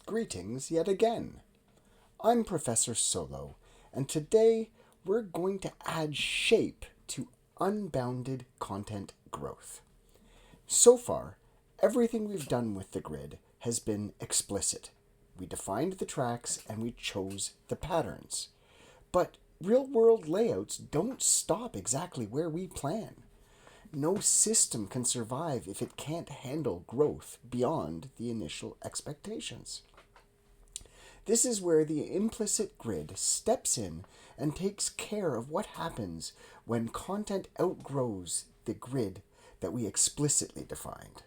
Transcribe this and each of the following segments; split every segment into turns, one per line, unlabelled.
Greetings yet again. I'm Professor Solo, and today we're going to add shape to unbounded content growth. So far, everything we've done with the grid has been explicit. We defined the tracks and we chose the patterns. But real-world layouts don't stop exactly where we plan. No system can survive if it can't handle growth beyond the initial expectations. This is where the implicit grid steps in and takes care of what happens when content outgrows the grid that we explicitly defined.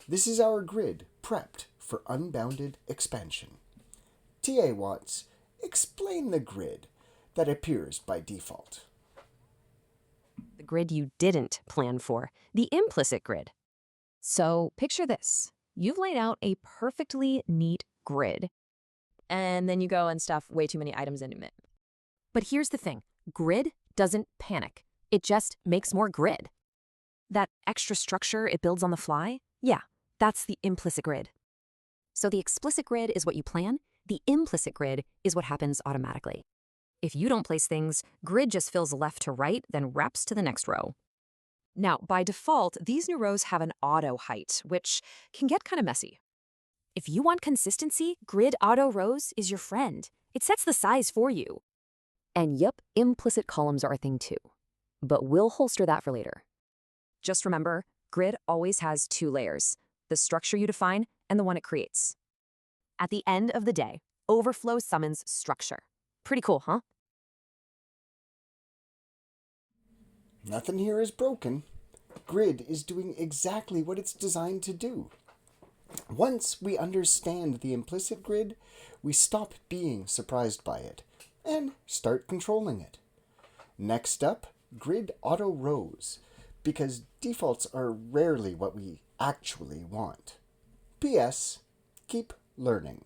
This is our grid prepped for unbounded expansion. T.A. Watts, explain the grid that appears by default.
The grid you didn't plan for, the implicit grid. So picture this. You've laid out a perfectly neat grid, and then you go and stuff way too many items into it. But here's the thing. Grid doesn't panic. It just makes more grid. That extra structure it builds on the fly, yeah, that's the implicit grid. So the explicit grid is what you plan. The implicit grid is what happens automatically. If you don't place things, grid just fills left to right, then wraps to the next row. Now, by default, these new rows have an auto height, which can get kind of messy. If you want consistency, grid auto rows is your friend. It sets the size for you. And yep, implicit columns are a thing too. But we'll holster that for later. Just remember, grid always has two layers, the structure you define and the one it creates. At the end of the day, overflow summons structure. Pretty cool, huh?
Nothing here is broken. Grid is doing exactly what it's designed to do. Once we understand the implicit grid, we stop being surprised by it and start controlling it. Next up, grid auto rows, because defaults are rarely what we actually want. P.S. Keep learning.